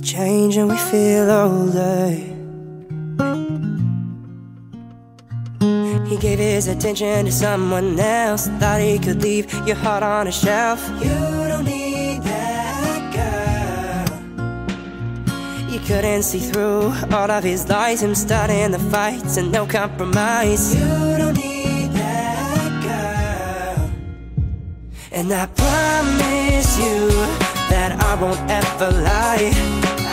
change and we feel older. He gave his attention to someone else, thought he could leave your heart on a shelf. You don't need that girl. You couldn't see through all of his lies, him starting the fights and no compromise. You don't need that girl. And I promise you that I won't ever lie.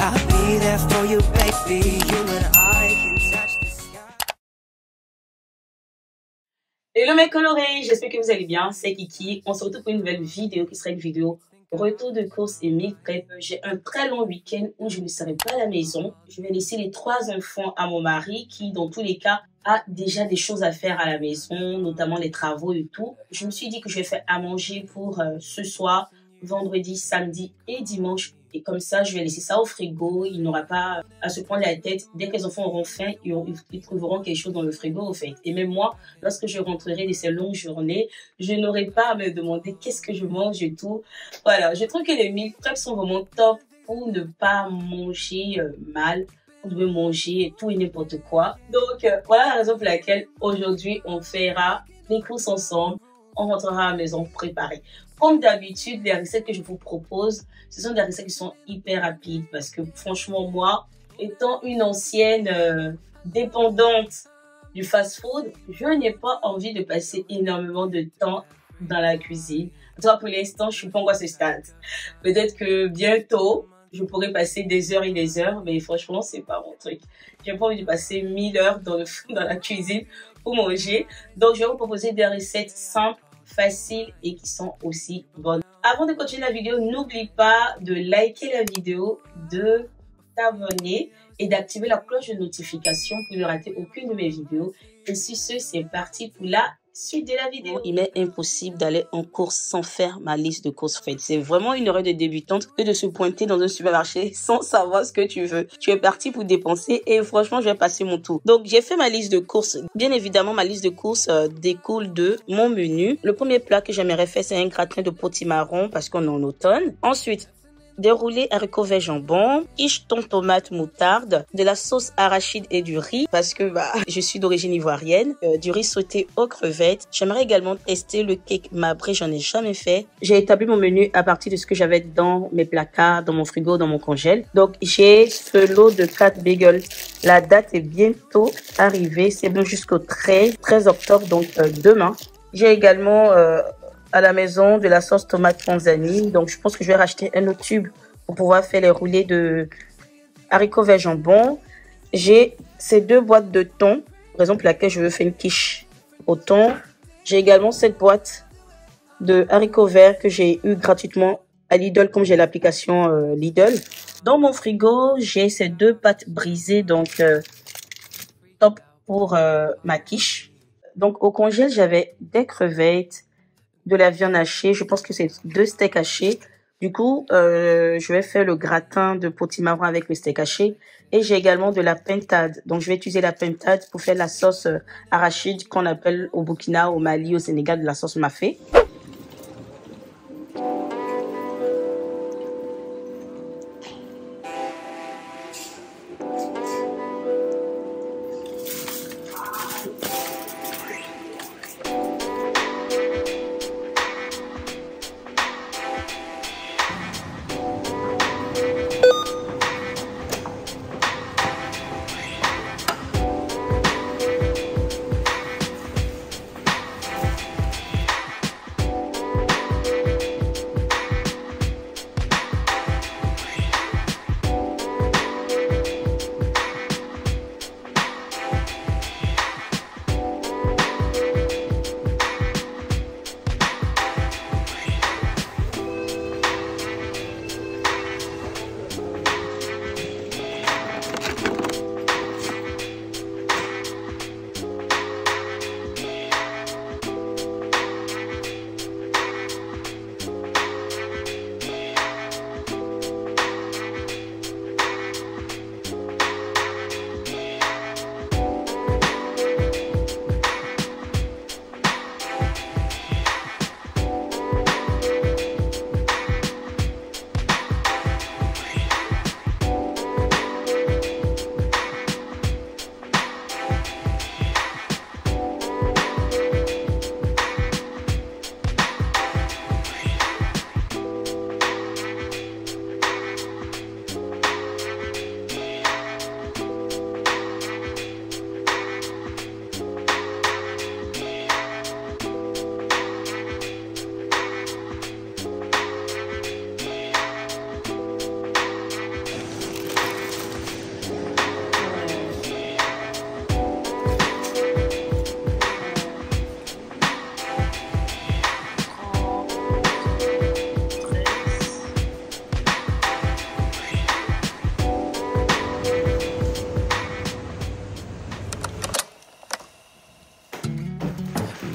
I'll be there for you, baby. You and I can touch the sky. Hello mes colorés, j'espère que vous allez bien, c'est Kiki. On se retrouve pour une nouvelle vidéo qui sera une vidéo retour de course et meal prep. J'ai un très long week-end où je ne serai pas à la maison. Je vais laisser les 3 enfants à mon mari qui, dans tous les cas, a déjà des choses à faire à la maison, notamment les travaux et tout. Je me suis dit que je vais faire à manger pour ce soir, vendredi, samedi et dimanche. Et comme ça, je vais laisser ça au frigo. Il n'aura pas à se prendre la tête. Dès que les enfants auront faim, ils trouveront quelque chose dans le frigo, au fait. Et même moi, lorsque je rentrerai de ces longues journées, je n'aurai pas à me demander qu'est-ce que je mange et tout. Voilà, je trouve que les meal prep sont vraiment top pour ne pas manger mal. Vous devez manger tout et n'importe quoi. Donc, voilà la raison pour laquelle aujourd'hui, on fera les courses ensemble. On rentrera à la maison préparée. Comme d'habitude, les recettes que je vous propose, ce sont des recettes qui sont hyper rapides parce que franchement, moi, étant une ancienne dépendante du fast-food, je n'ai pas envie de passer énormément de temps dans la cuisine. En tout cas, pour l'instant, je suis pas encore à ce stade. Peut-être que bientôt, je pourrais passer des heures et des heures, mais franchement, c'est pas mon truc. J'ai pas envie de passer 1000 heures dans la cuisine pour manger. Donc, je vais vous proposer des recettes simples, faciles et qui sont aussi bonnes. Avant de continuer la vidéo, n'oublie pas de liker la vidéo, de t'abonner et d'activer la cloche de notification pour ne rater aucune de mes vidéos. Et sur ce, c'est parti pour la suite de la vidéo. Il m'est impossible d'aller en course sans faire ma liste de courses faites. C'est vraiment une erreur de débutante que de se pointer dans un supermarché sans savoir ce que tu veux. Tu es parti pour dépenser et franchement, je vais passer mon tour. Donc, j'ai fait ma liste de courses. Bien évidemment, ma liste de courses découle de mon menu. Le premier plat que j'aimerais faire, c'est un gratin de potimarron parce qu'on est en automne. Ensuite, des roulés haricots verts jambon, quiche thon tomate moutarde, de la sauce arachide et du riz parce que je suis d'origine ivoirienne, du riz sauté aux crevettes. J'aimerais également tester le cake marbré, j'en ai jamais fait. J'ai établi mon menu à partir de ce que j'avais dans mes placards, dans mon frigo, dans mon congèle. Donc j'ai ce lot de 4 bagels. La date est bientôt arrivée, c'est bon jusqu'au 13 octobre, donc demain. J'ai également à la maison de la sauce tomate panzani. Donc, je pense que je vais racheter un autre tube pour pouvoir faire les roulés de haricots verts jambon. J'ai ces 2 boîtes de thon, raison pour laquelle je veux faire une quiche au thon. J'ai également cette boîte de haricots verts que j'ai eu gratuitement à Lidl, comme j'ai l'application Lidl. Dans mon frigo, j'ai ces 2 pâtes brisées, donc top pour ma quiche. Donc, au congèle, j'avais des crevettes, de la viande hachée, je pense que c'est 2 steaks hachés. Du coup, je vais faire le gratin de potimarron avec le steak haché. Et j'ai également de la pintade. Donc, je vais utiliser la pintade pour faire la sauce arachide qu'on appelle au Burkina, au Mali, au Sénégal, de la sauce mafé.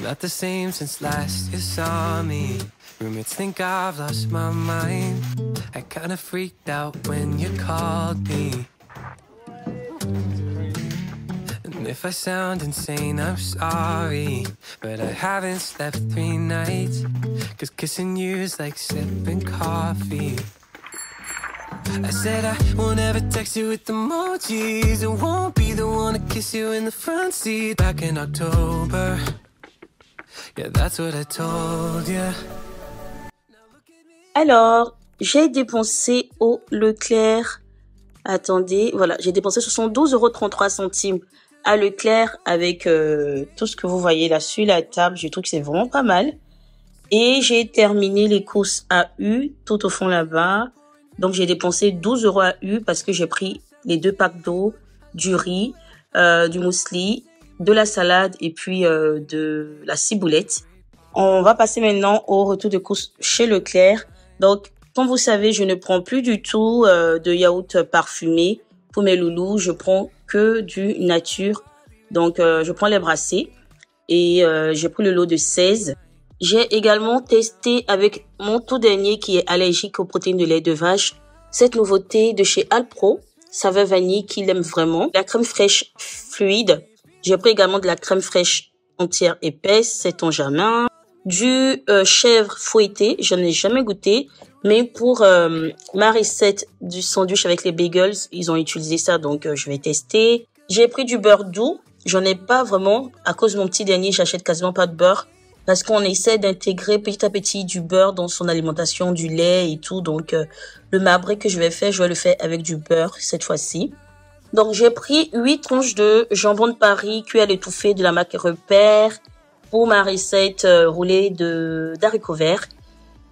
not the same since last you saw me. Roommates think I've lost my mind. I kinda freaked out when you called me. And if I sound insane, I'm sorry, but I haven't slept 3 nights, 'cause kissing you's like sipping coffee. I said I won't ever text you with emojis. I won't be the one to kiss you in the front seat. Back in October, yeah, that's what I told you. Alors, j'ai dépensé au Leclerc. Attendez, voilà, j'ai dépensé 72,33 € à Leclerc avec tout ce que vous voyez là sur la table. Je trouve que c'est vraiment pas mal. Et j'ai terminé les courses à U, tout au fond là-bas. Donc, j'ai dépensé 12 € à U parce que j'ai pris les 2 packs d'eau, du riz, du muesli, de la salade et puis de la ciboulette. On va passer maintenant au retour de courses chez Leclerc. Donc, comme vous savez, je ne prends plus du tout de yaourt parfumé pour mes loulous. Je prends que du nature. Donc, je prends les brassés et j'ai pris le lot de 16. J'ai également testé avec mon tout dernier qui est allergique aux protéines de lait de vache cette nouveauté de chez Alpro, saveur vanille qu'il aime vraiment. La crème fraîche fluide. J'ai pris également de la crème fraîche entière épaisse, sait-on jamais. Du chèvre fouetté, je n'ai jamais goûté, mais pour ma recette du sandwich avec les bagels, ils ont utilisé ça, donc je vais tester. J'ai pris du beurre doux, j'en ai pas vraiment, à cause de mon petit dernier, j'achète quasiment pas de beurre, parce qu'on essaie d'intégrer petit à petit du beurre dans son alimentation, du lait et tout, donc le marbré que je vais faire, je vais le faire avec du beurre cette fois-ci. Donc j'ai pris 8 tranches de jambon de Paris cuit à l'étouffée de la marque Repère, pour ma recette roulée d'haricots verts.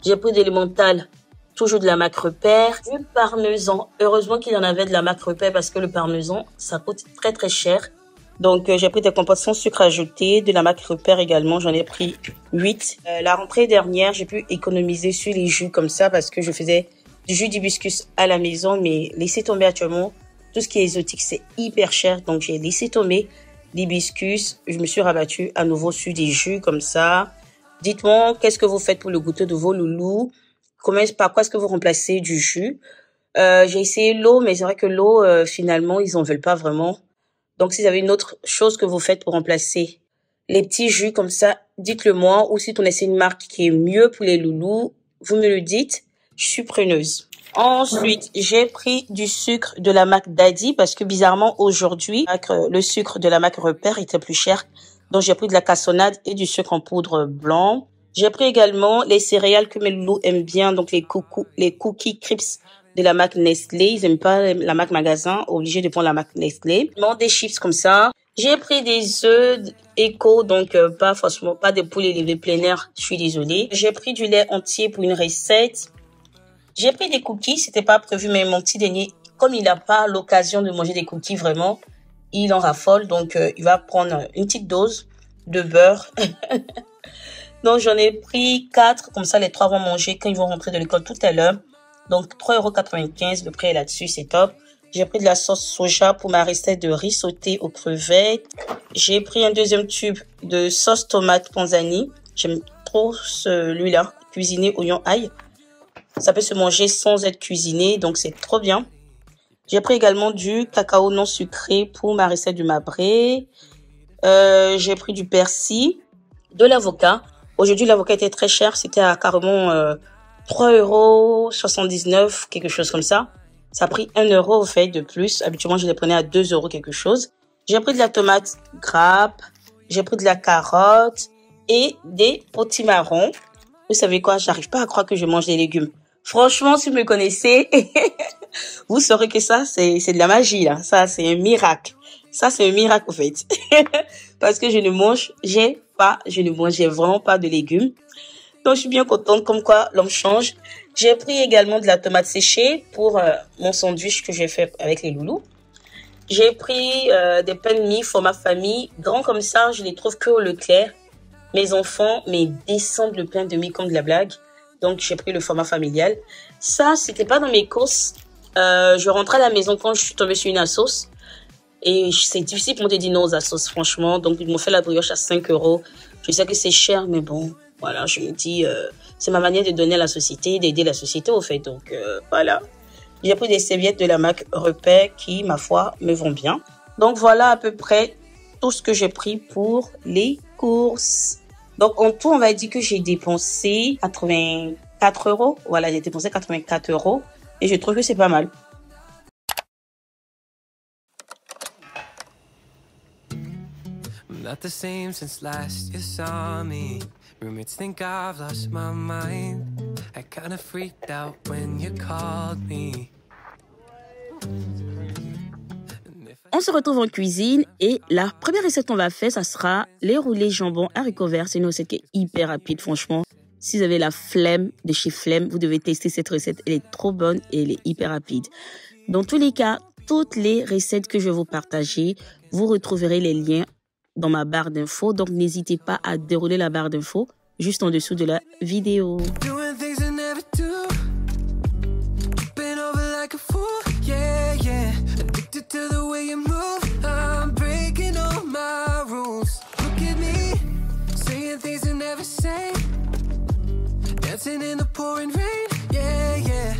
J'ai pris de l'emmental, toujours de la marque Repère. Du parmesan. Heureusement qu'il y en avait de la marque Repère parce que le parmesan, ça coûte très très cher. Donc j'ai pris des compotes sans sucre ajouté, de la marque Repère également. J'en ai pris 8. La rentrée dernière, j'ai pu économiser sur les jus comme ça parce que je faisais du jus d'hibiscus à la maison. Mais laissez tomber actuellement, tout ce qui est exotique, c'est hyper cher. Donc j'ai laissé tomber l'hibiscus, je me suis rabattue à nouveau sur des jus comme ça. Dites-moi, qu'est-ce que vous faites pour le goûter de vos loulous? Par quoi est-ce que vous remplacez du jus? J'ai essayé l'eau, mais c'est vrai que l'eau, finalement, ils en veulent pas vraiment. Donc, si vous avez une autre chose que vous faites pour remplacer les petits jus comme ça, dites-le moi. Ou si vous connaissez une marque qui est mieux pour les loulous, vous me le dites. Je suis preneuse. Ensuite, j'ai pris du sucre de la marque Daddy parce que bizarrement aujourd'hui, le sucre de la marque Repère était plus cher. Donc j'ai pris de la cassonade et du sucre en poudre blanc. J'ai pris également les céréales que mes loulous aiment bien, donc les cookies crisps de la marque Nestlé. Ils aiment pas la marque magasin, obligé de prendre la marque Nestlé. Des chips comme ça. J'ai pris des œufs éco, donc pas forcément pas des poulets élevés plein air. Je suis désolée. J'ai pris du lait entier pour une recette. J'ai pris des cookies, c'était pas prévu, mais mon petit dernier, comme il n'a pas l'occasion de manger des cookies vraiment, il en raffole, donc il va prendre une petite dose de beurre. Donc j'en ai pris 4, comme ça les 3 vont manger quand ils vont rentrer de l'école tout à l'heure. Donc 3,95 €, le prix est là-dessus, c'est top. J'ai pris de la sauce soja pour ma recette de riz sauté aux crevettes. J'ai pris un deuxième tube de sauce tomate panzani. J'aime trop celui-là, cuisiné oignon ail. Ça peut se manger sans être cuisiné, donc c'est trop bien. J'ai pris également du cacao non sucré pour ma recette du marbré. J'ai pris du persil, de l'avocat. Aujourd'hui, l'avocat était très cher. C'était à carrément 3,79 €, quelque chose comme ça. Ça a pris 1 € au fait de plus. Habituellement, je les prenais à 2 € quelque chose. J'ai pris de la tomate grappe. J'ai pris de la carotte et des potimarrons. Vous savez quoi? J'arrive pas à croire que je mange des légumes. Franchement, si vous me connaissez, vous saurez que ça, c'est de la magie, là. Ça, c'est un miracle. Ça, c'est un miracle, en fait. Parce que j'ai vraiment pas de légumes. Donc, je suis bien contente, comme quoi l'homme change. J'ai pris également de la tomate séchée pour mon sandwich que j'ai fait avec les loulous. J'ai pris des pains de mie format famille. Grands comme ça, je les trouve que au Leclerc. Mes enfants, mais descendent le pain de mie comme de la blague. Donc, j'ai pris le format familial. Ça, c'était pas dans mes courses. Je rentrais à la maison quand je suis tombée sur une assos. Et c'est difficile pour moi de dire non aux assos, franchement. Donc, ils m'ont fait la brioche à 5 €. Je sais que c'est cher, mais bon, voilà, je me dis, c'est ma manière de donner à la société, d'aider la société au fait. Donc, voilà. J'ai pris des serviettes de la marque Repère qui, ma foi, me vont bien. Donc, voilà à peu près tout ce que j'ai pris pour les courses. Donc, en tout, on va dire que j'ai dépensé 84 euros. Voilà, j'ai dépensé 84 euros et je trouve que c'est pas mal. Not the same since last you saw me. Roommates think I've lost my mind. I kinda freaked out when you called me. On se retrouve en cuisine et la première recette qu'on va faire, ça sera les roulés jambon haricots verts. C'est une recette qui est hyper rapide, franchement. Si vous avez la flemme de chez Flemme, vous devez tester cette recette. Elle est trop bonne et elle est hyper rapide. Dans tous les cas, toutes les recettes que je vais vous partager, vous retrouverez les liens dans ma barre d'infos. Donc, n'hésitez pas à dérouler la barre d'infos juste en dessous de la vidéo. Dancing in the pouring rain, yeah, yeah.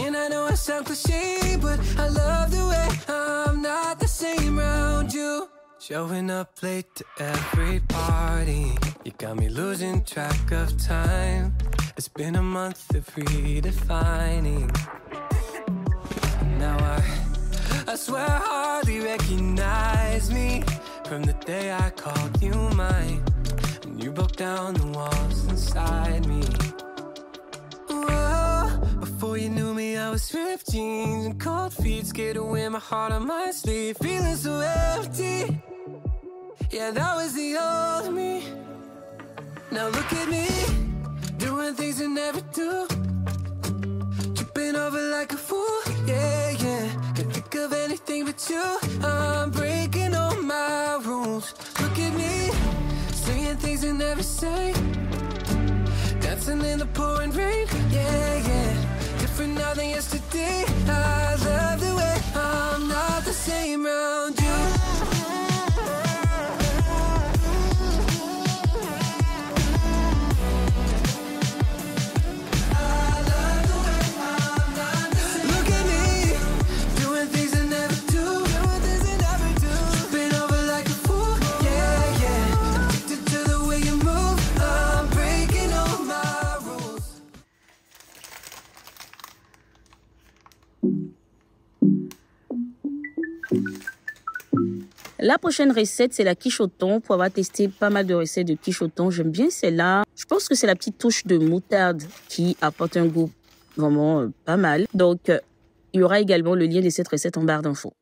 And I know I sound cliche, but I love the way I'm not the same around you. Showing up late to every party, you got me losing track of time. It's been a month of redefining. Now I swear I hardly recognize me from the day I called you mine, and you broke down the walls inside me. Before you knew me, I was ripped jeans and cold feet, scared to wear my heart on my sleeve, feeling so empty. Yeah, that was the old me. Now look at me, doing things I never do, tripping over like a fool, yeah, yeah. Can't think of anything but you. I'm breaking all my rules. Look at me, saying things I never say, dancing in the pouring rain, yeah, yeah. Different now than yesterday. I love the way I'm not the same around you. I love the way I'm not the same. Look at me, doing things I never do, tripping over like a fool, yeah, yeah. Addicted to the way you move. I'm breaking all my rules. La prochaine recette, c'est la quiche au thon. Pour avoir testé pas mal de recettes de quiche au thon, j'aime bien celle-là. Je pense que c'est la petite touche de moutarde qui apporte un goût vraiment pas mal. Donc, il y aura également le lien de cette recette en barre d'infos.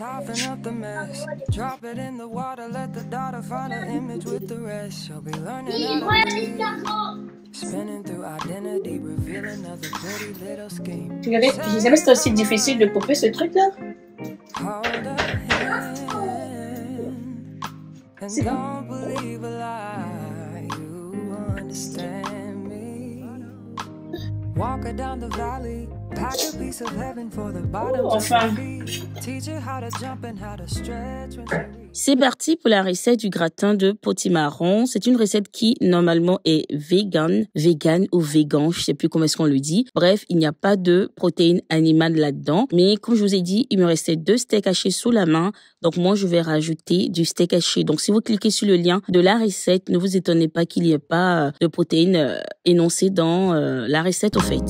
Soften up the mess, drop it in the water, let the daughter find an image with the rest. She'll be learning how to read, spinning through identity, revealing another pretty little scheme. Regardez, je sais pas si c'est aussi difficile de couper ce truc-là. Hold her hand, C'est bon. Oh, enfin. C'est parti pour la recette du gratin de potimarron. C'est une recette qui, normalement, est vegan ou vegan, je sais plus comment est-ce qu'on le dit. Bref, il n'y a pas de protéines animales là-dedans. Mais comme je vous ai dit, il me restait 2 steaks hachés sous la main. Donc moi, je vais rajouter du steak haché. Donc si vous cliquez sur le lien de la recette, ne vous étonnez pas qu'il n'y ait pas de protéines énoncées dans la recette au fait.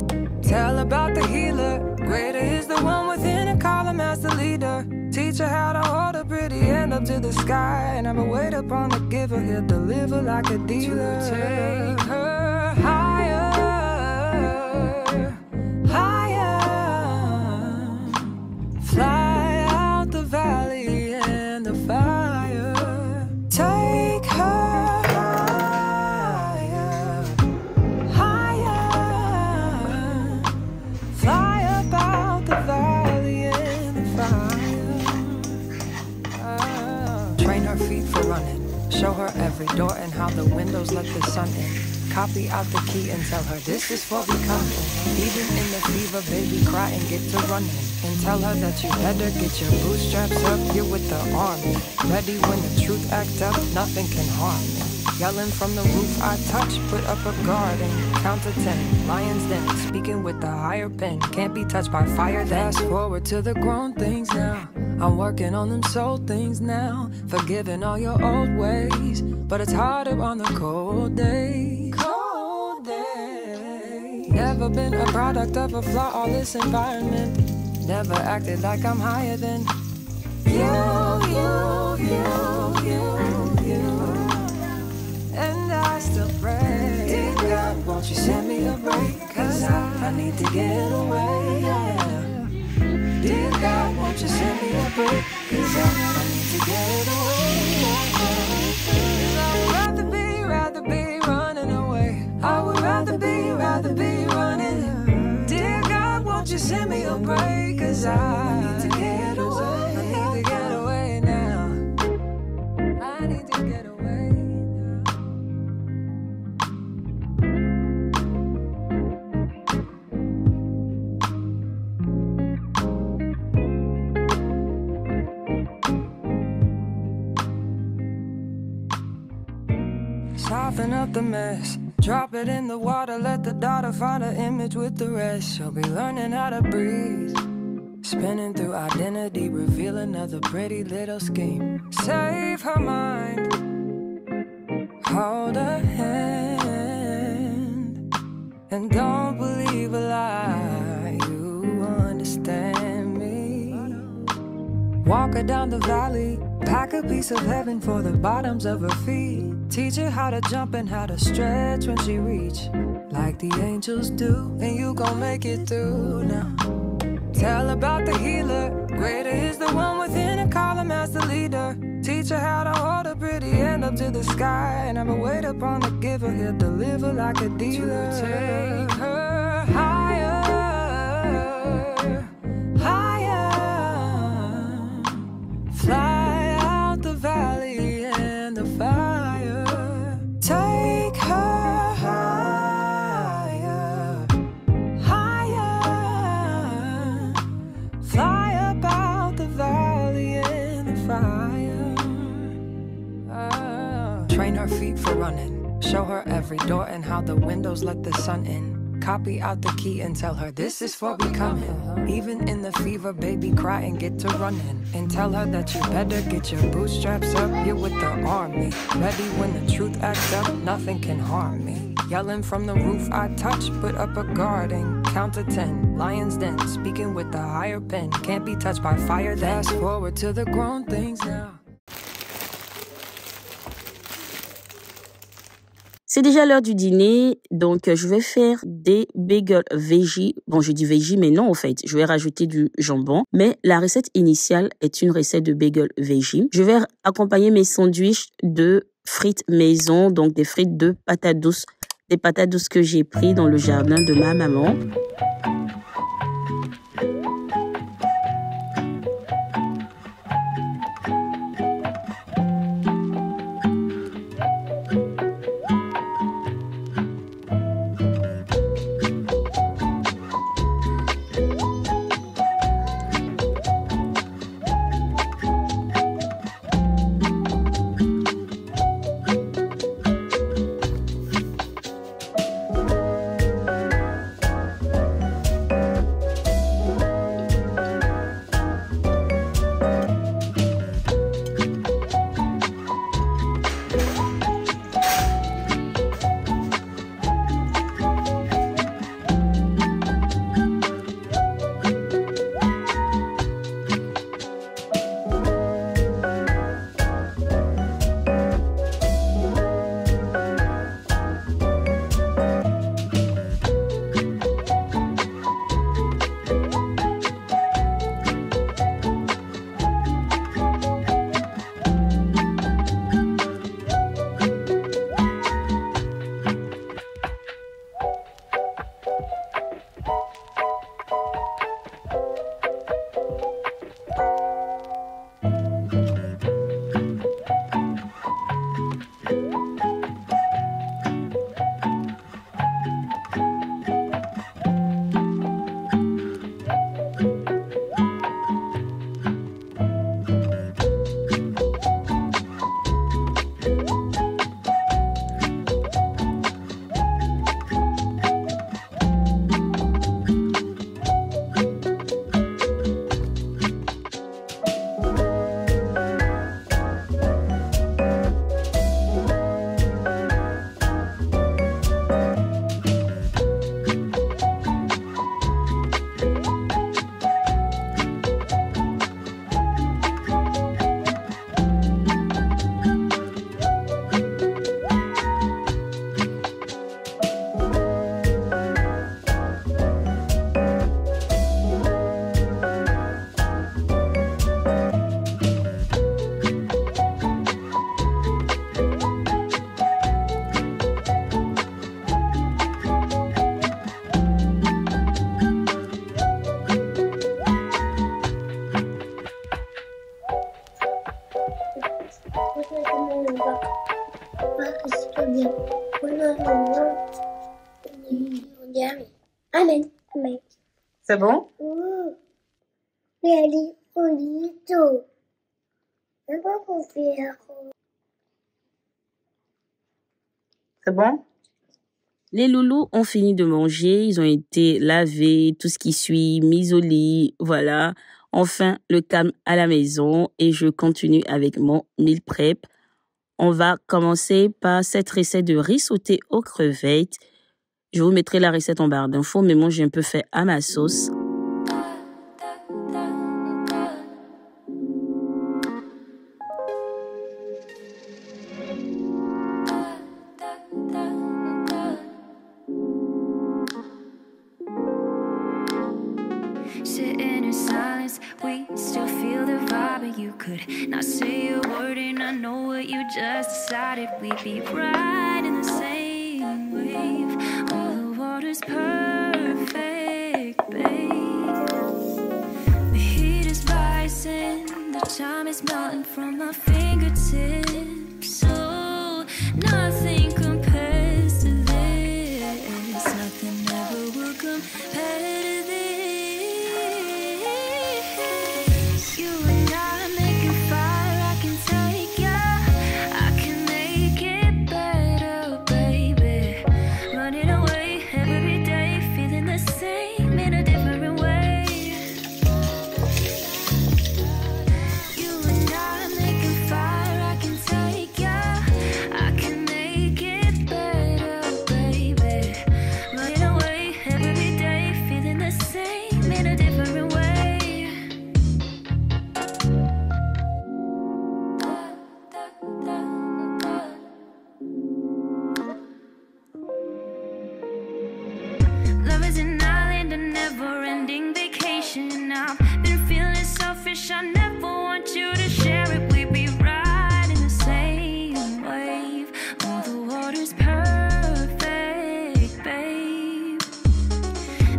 Tell about the healer, greater is the one within and call him as the leader. Teach her how to hold a pretty hand up to the sky. And never wait upon the giver, he'll deliver like a dealer. To take her higher, higher. Fly out the valley and the fire. Take her higher, higher. Fly up out the valley and the fire. Train her feet for running. Show her every door and how the windows let the sun in. Copy out the key and tell her this is for becoming. Even in the fever, baby, cry and get to running. And tell her that you better get your bootstraps up. You're with the army, ready when the truth act up. Nothing can harm me. Yelling from the roof I touch, put up a guard and count to 10. Lions den, speaking with the higher pen. Can't be touched by fire. Fast forward to the grown things now. I'm working on them soul things now. Forgiving all your old ways, but it's harder on the cold days. Cold days. Never been a product of a flawless environment. Never acted like I'm higher than you. And I still pray, dear God, won't you send me a break? Cause I need to get away, yeah. Dear God, won't you send me a break? Cause I need to get away, yeah. I'd rather be running away. I would rather be running. Dear God, won't you send me a break? Cause I need to get away. I need to get away now. I need to get away. Soften up the mess, drop it in the water, let the daughter find her image with the rest. She'll be learning how to breathe, spinning through identity, reveal another pretty little scheme. Save her mind, hold her hand, and don't believe a lie, you understand me. Walk her down the valley, pack a piece of heaven for the bottoms of her feet. Teach her how to jump and how to stretch when she reach, like the angels do, and you gon' make it through now. Tell about the healer, greater is the one within and call him as the leader. Teach her how to hold a pretty hand up to the sky, and never wait upon the giver, he'll deliver like a dealer. To take her higher, higher. Fly out the valley and the fire. Take her higher, higher. Fly up out the valley in the fire. Train her feet for running. Show her every door and how the windows let the sun in. Copy out the key and tell her this is for becoming. Even in the fever, baby, cry and get to running. And tell her that you better get your bootstraps up. You're with the army, ready when the truth acts up. Nothing can harm me. Yelling from the roof I touch, put up a guard and count to 10. Lions den, speaking with the higher pen. Can't be touched by fire. Fast forward to the grown things now. C'est déjà l'heure du dîner, donc je vais faire des bagels veggie. Bon, je dis veggie, mais non, en fait, je vais rajouter du jambon. Mais la recette initiale est une recette de bagels veggie. Je vais accompagner mes sandwichs de frites maison, donc des frites de patates douces. Des patates douces que j'ai prises dans le jardin de ma maman. C'est bon? C'est bon? Les loulous ont fini de manger, ils ont été lavés, tout ce qui suit, mis au lit, voilà. Enfin, le calme à la maison et je continue avec mon meal prep. On va commencer par cette recette de riz sauté aux crevettes. Je vous mettrai la recette en barre d'infos, mais moi j'ai un peu fait à ma sauce. Sitting in silence, we still feel the vibe, but you could not say a word, and I know what you just decided. We'd be right in the same wave. All the water's perfect, babe. The heat is rising, the time is melting from my fingertips. So nothing compares to this. Nothing ever will compare to this. Love is an island, a never-ending vacation. I've been feeling selfish, I never want you to share it. We be right in the same wave. Oh, the water's perfect, babe.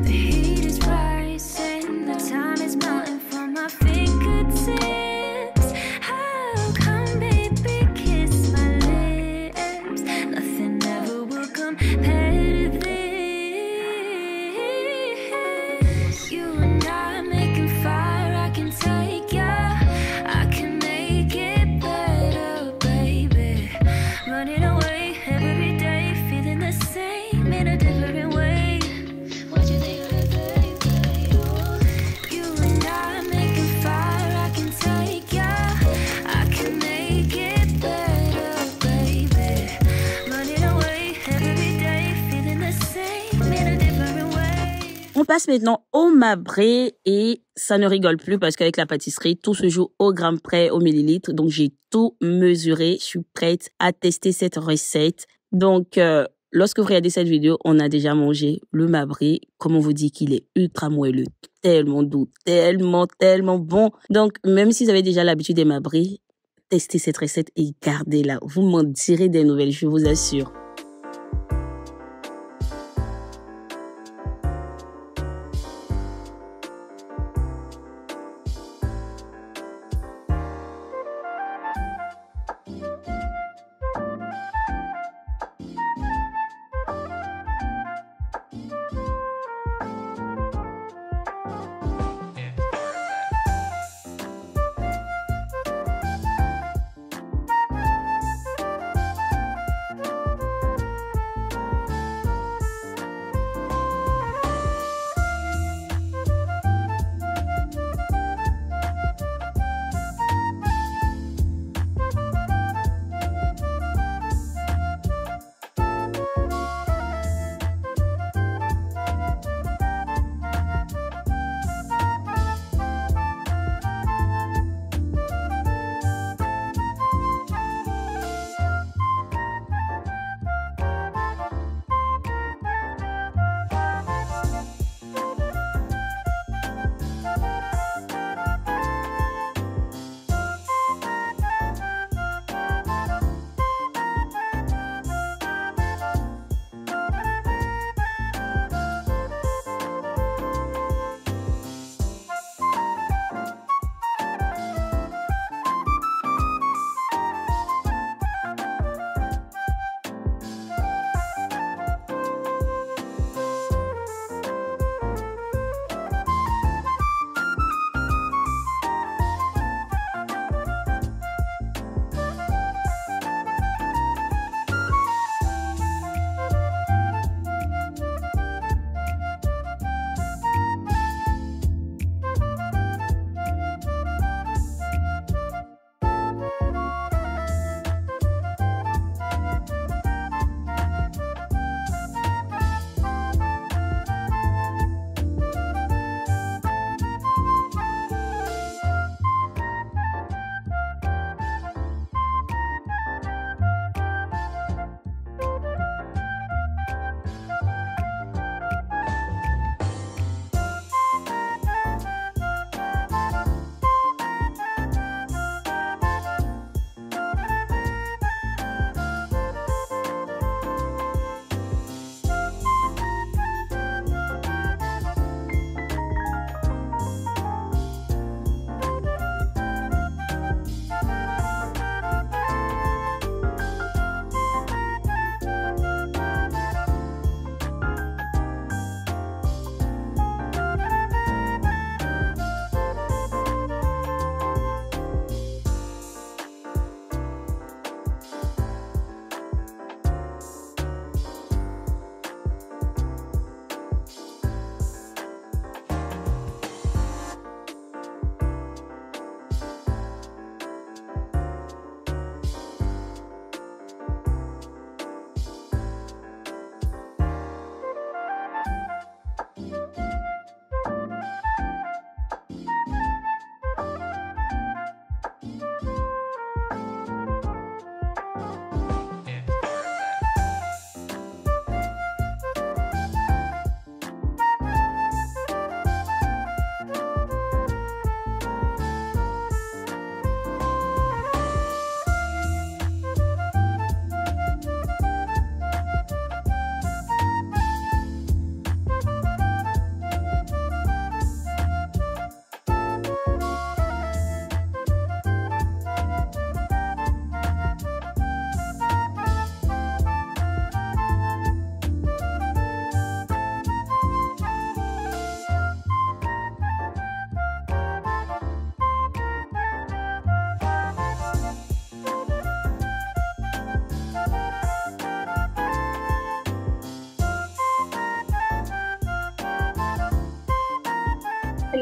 The heat is rising, the time is melting from my fingertips. How come, baby, kiss my lips? Nothing ever will compare to this. On passe maintenant au marbré et ça ne rigole plus parce qu'avec la pâtisserie, tout se joue au gramme près, au millilitre. Donc, j'ai tout mesuré. Je suis prête à tester cette recette. Donc, lorsque vous regardez cette vidéo, on a déjà mangé le marbré. Comme on vous dit qu'il est ultra moelleux, tellement doux, tellement bon. Donc, même si vous avez déjà l'habitude des marbrés, testez cette recette et gardez-la. Vous m'en direz des nouvelles, je vous assure.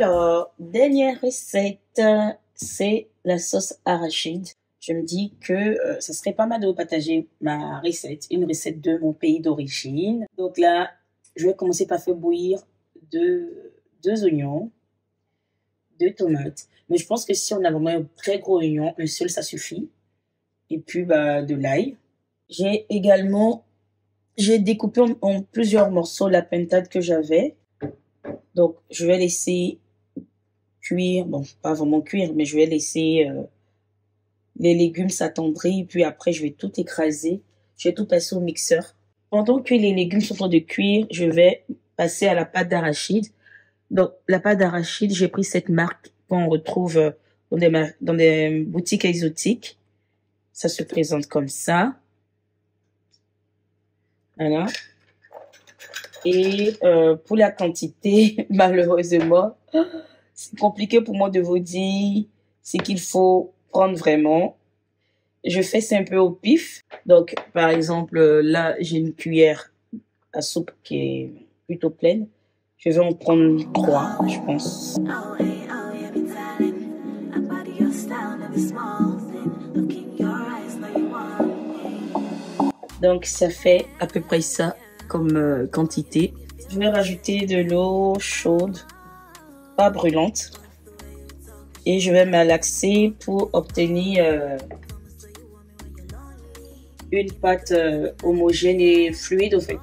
Alors, dernière recette, c'est la sauce arachide. Je me dis que ça serait pas mal de vous partager ma recette, une recette de mon pays d'origine. Donc là, je vais commencer par faire bouillir deux oignons, 2 tomates. Mais je pense que si on a vraiment un très gros oignon, un seul ça suffit. Et puis de l'ail. J'ai découpé en plusieurs morceaux la pintade que j'avais. Donc je vais laisser cuire, bon pas vraiment cuire, mais je vais laisser les légumes s'attendrir, puis après je vais tout écraser, je vais tout passer au mixeur. Pendant que les légumes sont en train de cuire, je vais passer à la pâte d'arachide. Donc la pâte d'arachide, j'ai pris cette marque qu'on retrouve dans des boutiques exotiques. Ça se présente comme ça. Voilà. Et pour la quantité, malheureusement, c'est compliqué pour moi de vous dire ce qu'il faut prendre vraiment. Je fais ça un peu au pif. Donc, par exemple, là, j'ai une cuillère à soupe qui est plutôt pleine. Je vais en prendre 3, je pense. Donc, ça fait à peu près ça comme quantité. Je vais rajouter de l'eau chaude, pas brûlante. Et je vais malaxer pour obtenir une pâte homogène et fluide au fait.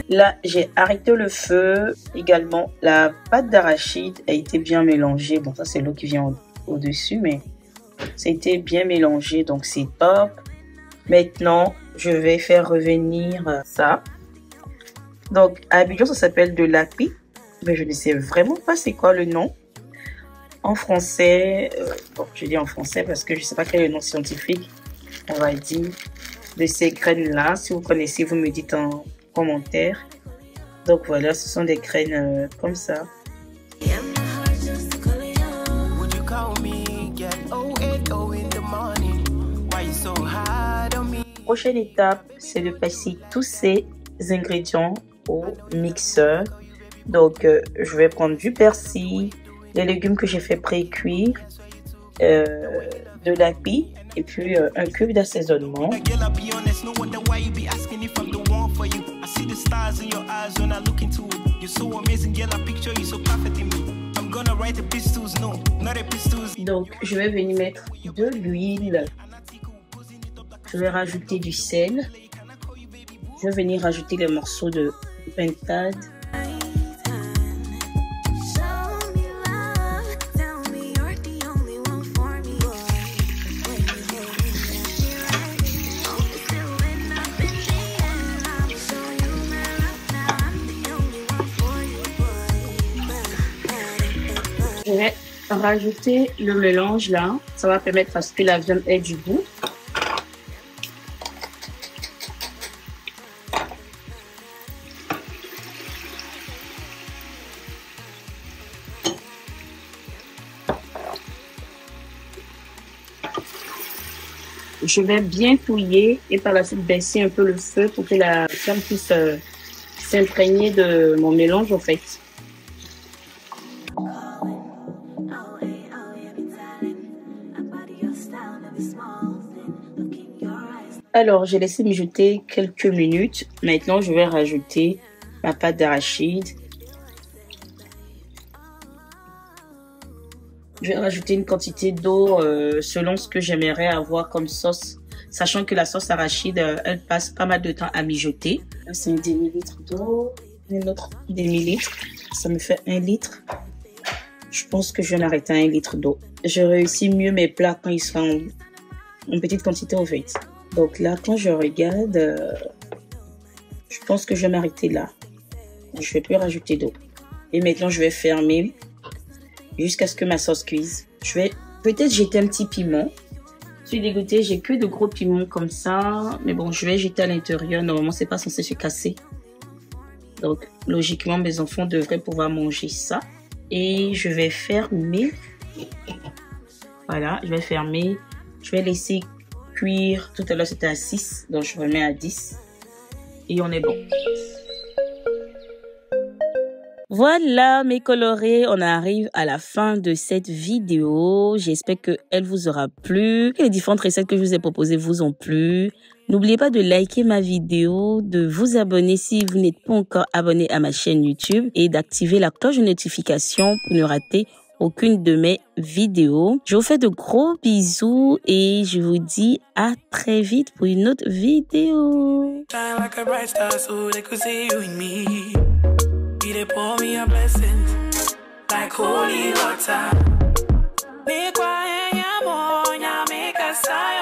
Là, j'ai arrêté le feu. Également, la pâte d'arachide a été bien mélangée. Bon, ça, c'est l'eau qui vient au-dessus, mais ça a été bien mélangé, donc c'est top. Maintenant, je vais faire revenir ça. Donc, à Abidjan, ça s'appelle de l'api, mais je ne sais vraiment pas c'est quoi le nom. En français, bon, je dis en français parce que je ne sais pas quel est le nom scientifique, on va dire, de ces graines-là. Si vous connaissez, vous me dites en commentaire. Donc voilà, ce sont des graines comme ça. Prochaine étape, c'est de passer tous ces ingrédients au mixeur. Donc je vais prendre du persil, les légumes que j'ai fait pré-cuire, de l'api et puis un cube d'assaisonnement. Donc je vais venir mettre de l'huile, je vais rajouter du sel, je vais venir rajouter les morceaux de pintade. Je vais rajouter le mélange là, ça va permettre à ce que la viande ait du goût. Je vais bien touiller et par la suite baisser un peu le feu pour que la viande puisse s'imprégner de mon mélange en fait. Alors, j'ai laissé mijoter quelques minutes. Maintenant, je vais rajouter ma pâte d'arachide. Je vais rajouter une quantité d'eau selon ce que j'aimerais avoir comme sauce. Sachant que la sauce arachide, elle passe pas mal de temps à mijoter. Là, c'est un demi-litre d'eau. Un autre demi-litre. Ça me fait 1 litre. Je pense que je vais m'arrêter à 1 litre d'eau. Je réussis mieux mes plats quand ils sont en petite quantité au fait. Donc là, quand je regarde, je pense que je vais m'arrêter là. Je ne vais plus rajouter d'eau. Et maintenant, je vais fermer jusqu'à ce que ma sauce cuise. Je vais peut-être jeter un petit piment suis dégoûtée, j'ai que de gros piments comme ça. Mais bon, je vais jeter à l'intérieur. Normalement, c'est pas censé se casser. Donc, logiquement, mes enfants devraient pouvoir manger ça. Et je vais fermer. Voilà, je vais fermer. Je vais laisser cuire. Tout à l'heure, c'était à 6. Donc, je remets à 10. Et on est bon. Voilà mes colorés, on arrive à la fin de cette vidéo. J'espère qu'elle vous aura plu, que les différentes recettes que je vous ai proposées vous ont plu. N'oubliez pas de liker ma vidéo, de vous abonner si vous n'êtes pas encore abonné à ma chaîne YouTube et d'activer la cloche de notification pour ne rater aucune de mes vidéos. Je vous fais de gros bisous et je vous dis à très vite pour une autre vidéo. They pour me a blessing like holy water. Make why ya mo ya make a sign.